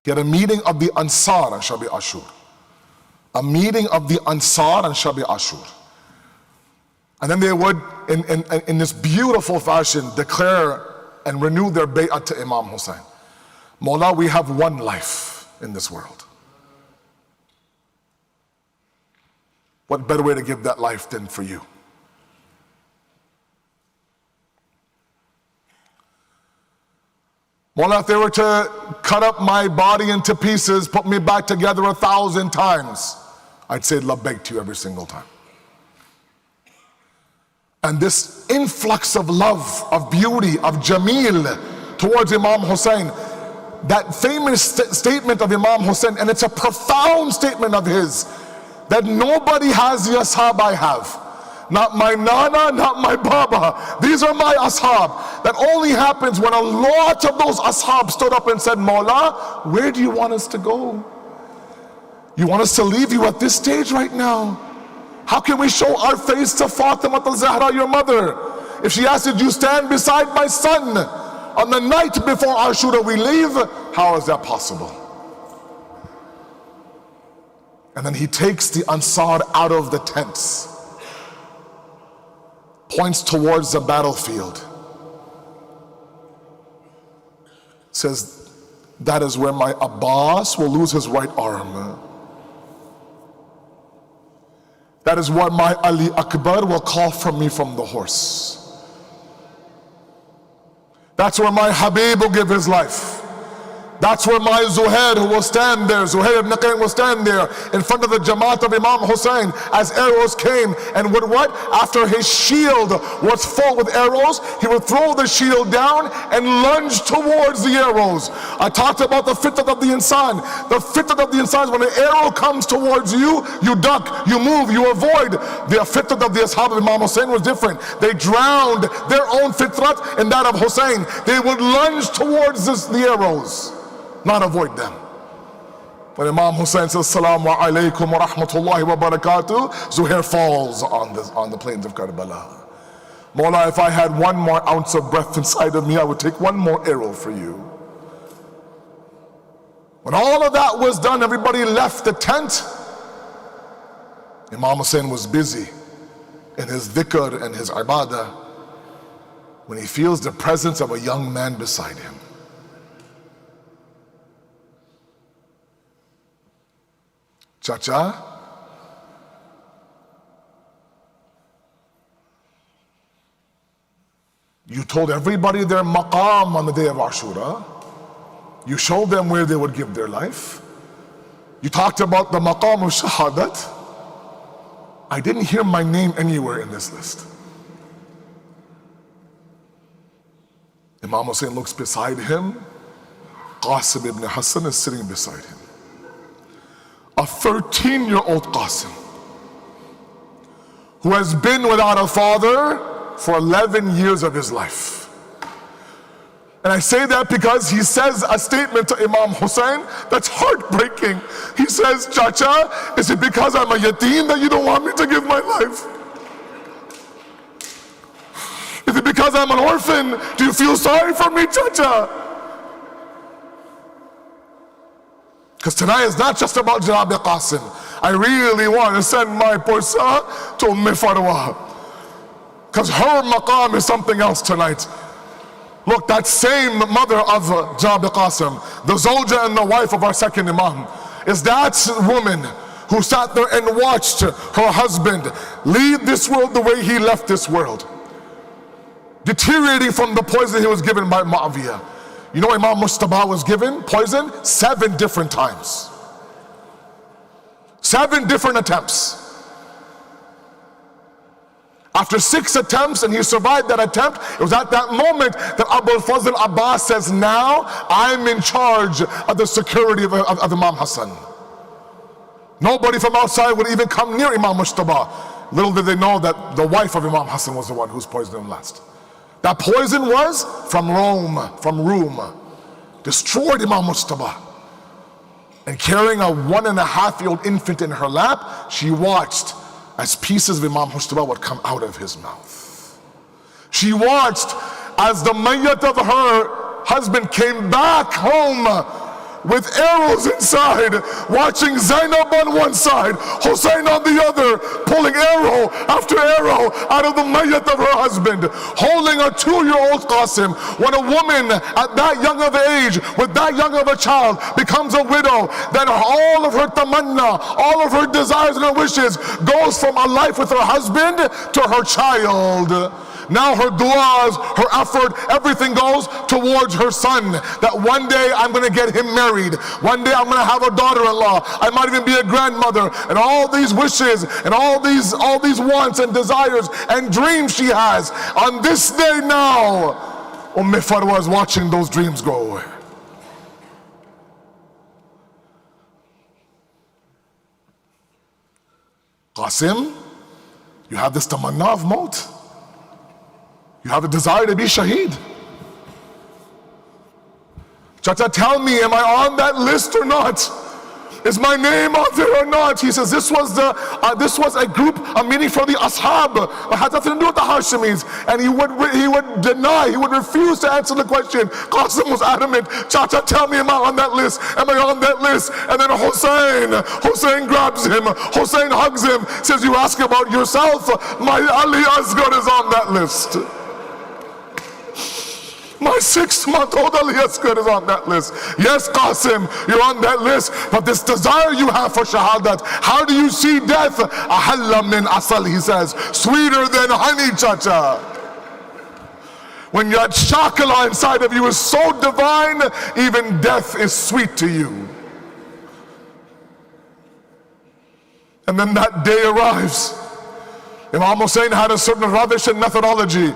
He had a meeting of the Ansar on Shabi Ashur. A meeting of the Ansar on Shabi Ashur. And then they would, in this beautiful fashion, declare and renew their bay'at to Imam Hussein. Mawla, we have one life in this world. What better way to give that life than for you? Mawla, if they were to cut up my body into pieces, put me back together 1,000 times, I'd say labbaik to you every single time. And this influx of love, of beauty, of jameel towards Imam Hussein, that famous statement of Imam Hussein, and it's a profound statement of his, that nobody has the ashab I have. Not my nana, not my baba. These are my ashab. That only happens when a lot of those ashab stood up and said, Mawla, where do you want us to go? You want us to leave you at this stage right now? How can we show our face to Fatima al-Zahra, your mother? If she asked, did you stand beside my son on the night before Ashura we leave? How is that possible? And then he takes the Ansar out of the tents, points towards the battlefield, says, that is where my Abbas will lose his right arm. That is where my Ali Akbar will call from me from the horse. That's where my Habib will give his life. That's where my Zuhair who will stand there, Zuhair ibn Qayn will stand there in front of the Jamaat of Imam Hussein as arrows came, and would what? After his shield was full with arrows, he would throw the shield down and lunge towards the arrows. I talked about the fitrat of the insan. The fitrat of the insan is when an arrow comes towards you, you duck, you move, you avoid. The fitrat of the ashab of Imam Hussein was different. They drowned their own fitrat in that of Hussein. They would lunge towards the arrows, not avoid them. When Imam Hussein says, Assalamu alaikum wa rahmatullahi wa barakatuh, Zuhair falls on the plains of Karbala. Mawla, if I had one more ounce of breath inside of me, I would take one more arrow for you. When all of that was done, everybody left the tent. Imam Hussein was busy in his dhikr and his ibadah when he feels the presence of a young man beside him. Chacha, you told everybody their maqam on the day of Ashura. You showed them where they would give their life. You talked about the maqam of shahadat. I didn't hear my name anywhere in this list. Imam Hussein looks beside him. Qasim ibn Hasan is sitting beside him. A 13-year-old Qasim who has been without a father for 11 years of his life. And I say that because he says a statement to Imam Hussein that's heartbreaking. He says, Chacha, is it because I'm a yateen that you don't want me to give my life? Is it because I'm an orphan? Do you feel sorry for me, Chacha? Because tonight is not just about Janabi Qasim. I really want to send my poor son to Farwa, because her maqam is something else tonight. Look, that same mother of Janabi Qasim, the Zawja and the wife of our second Imam, is that woman who sat there and watched her husband leave this world the way he left this world, deteriorating from the poison he was given by Muawiyah. You know, Imam Mujtaba was given poison 7 different times. 7 different attempts. After 6 attempts, and he survived that attempt, it was at that moment that Abul Fazl Abbas says, now I'm in charge of the security of Imam Hasan. Nobody from outside would even come near Imam Mujtaba. Little did they know that the wife of Imam Hasan was the one who's poisoned him last. That poison was from Rome, destroyed Imam Mujtaba. And carrying a 1.5-year-old infant in her lap, she watched as pieces of Imam Mujtaba would come out of his mouth. She watched as the mayyat of her husband came back home with arrows inside, watching Zainab on one side, Hussein on the other, pulling arrow after arrow out of the mayyat of her husband, holding a 2-year-old Qasim. When a woman at that young of age, with that young of a child, becomes a widow, then all of her tamanna, all of her desires and her wishes goes from a life with her husband to her child. Now her du'as, her effort, everything goes towards her son. That one day I'm going to get him married. One day I'm going to have a daughter-in-law. I might even be a grandmother. And all these wishes and all these wants and desires and dreams she has. On this day now, Farwa is watching those dreams go away. Qasim, you have this tamanna of maut. You have a desire to be shaheed. Chacha, tell me, am I on that list or not? Is my name out there or not? He says this was a group, a meeting for the ashab. It had nothing to do with the Hashemis. And he would deny, he would refuse to answer the question. Qasim was adamant. Chacha, tell me, am I on that list? Am I on that list? And then Hussein grabs him. Hussein hugs him, says, you ask about yourself. My Ali Asghar is on that list. My 6-month-old Ali Asghar is on that list. Yes, Qasim, you're on that list. But this desire you have for shahadat, how do you see death? Ahalla min asal, he says. Sweeter than honey, chacha. When your shakala inside of you is so divine, even death is sweet to you. And then that day arrives. Imam Hussein had a certain ravish and methodology.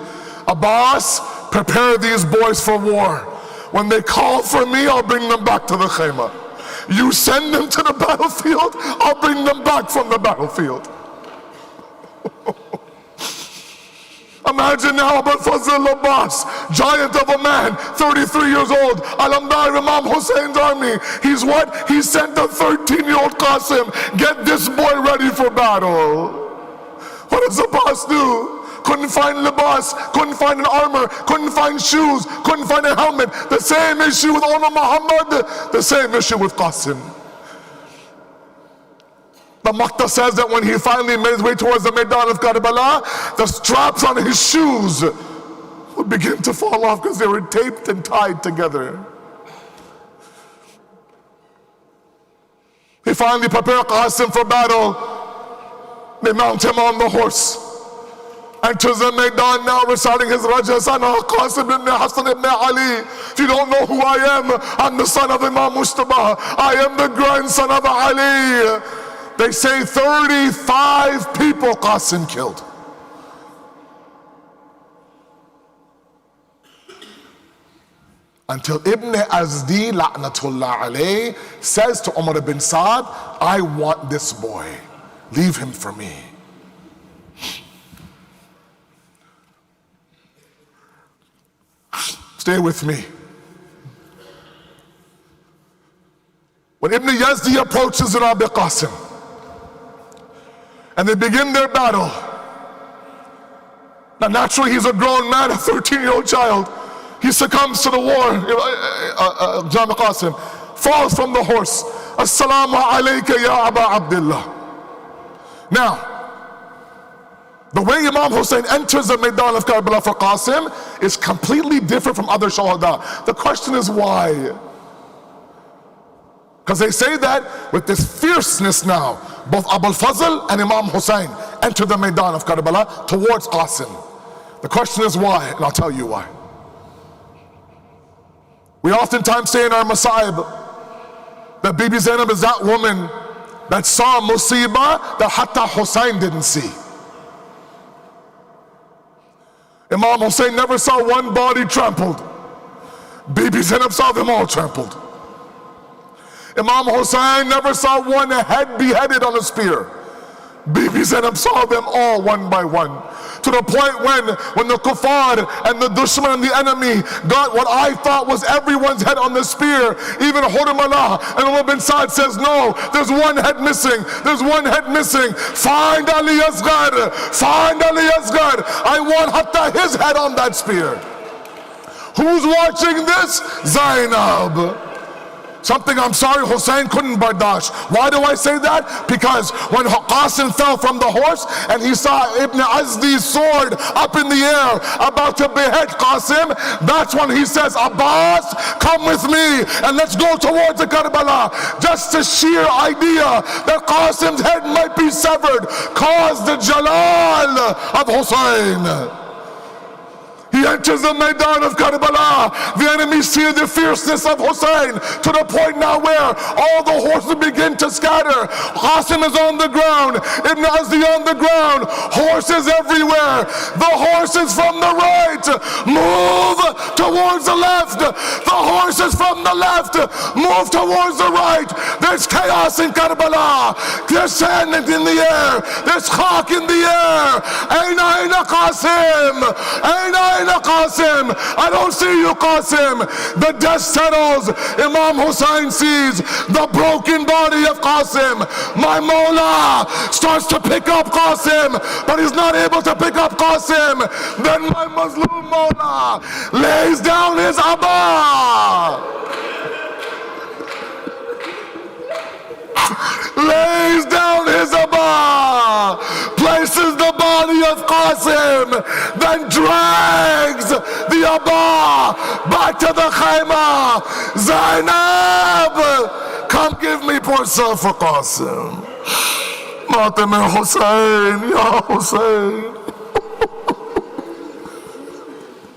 Abbas, prepare these boys for war. When they call for me, I'll bring them back to the khayma. You send them to the battlefield, I'll bring them back from the battlefield. Imagine now Abu Fazl Abbas, giant of a man, 33 years old, Alamdar Imam Hussein's army. He's what? He sent a 13-year-old Qasim, get this boy ready for battle. What does Abbas do? Couldn't find libas, couldn't find an armor, couldn't find shoes, couldn't find a helmet. The same issue with Umar Muhammad, the same issue with Qasim. The Maqtal says that when he finally made his way towards the Maidan of Karbala, the straps on his shoes would begin to fall off because they were taped and tied together. He finally prepared Qasim for battle. They mount him on the horse. Enters the Maidan now reciting his Raja Sana, Qasim ibn Hasan ibn Ali. If you don't know who I am, I'm the son of Imam Mustafa. I am the grandson of Ali. They say 35 people Qasim killed. Until Ibn Azdi, la'natullah alayh, says to Umar ibn Saad, I want this boy. Leave him for me. Stay with me. When Ibn Yazdi approaches Rabi Qasim and they begin their battle, now naturally he's a grown man, a 13-year-old child. He succumbs to the war. Rabi Qasim falls from the horse. Assalamu alayka ya Aba Abdullah. Now, the way Imam Hussein enters the Maidan of Karbala for Qasim is completely different from other Shahada. The question is why? Because they say that with this fierceness now, both Abu al-Fazl and Imam Hussein enter the Maidan of Karbala towards Qasim. The question is why, and I'll tell you why. We oftentimes say in our Masaib that Bibi Zainab is that woman that saw musibah that Hatta Hussein didn't see. Imam Hussein never saw one body trampled. Bibi Zainab saw them all trampled. Imam Hussein never saw one head beheaded on a spear. Bibi Zainab saw them all one by one. To the point when the kuffar and the dushman and the enemy got what I thought was everyone's head on the spear, even Hurmala and Umar bin Saad says, no, there's one head missing. There's one head missing. Find Ali Asghar. Find Ali Asghar. I want hatta his head on that spear. Who's watching this? Zainab. Something, I'm sorry, Hussein couldn't bardash. Why do I say that? Because when Qasim fell from the horse and he saw Ibn Azdi's sword up in the air about to behead Qasim, that's when he says, Abbas, come with me and let's go towards the Karbala. Just the sheer idea that Qasim's head might be severed caused the jalal of Hussein. He enters the Maidan of Karbala. The enemy see the fierceness of Hussein to the point now where all the horses begin to scatter. Qasim is on the ground, Ibn Azdi on the ground, horses everywhere. The horses from the right move towards the left. The horses from the left move towards the right. There's chaos in Karbala. There's sand in the air. There's khak in the air. Aina Qasim. Aina Qasim. I don't see you, Qasim. The dust settles. Imam Hussein sees the broken body of Qasim. My Mawla starts to pick up Qasim, but he's not able to pick up Qasim. Then my Mazlum Mawla lays down his Abba. Lays down his Abba, places the body of Qasim, then drags the Abba back to the Khayma. Zainab, come give me Pursa for Qasim. Matem Hussein, Ya Hussein.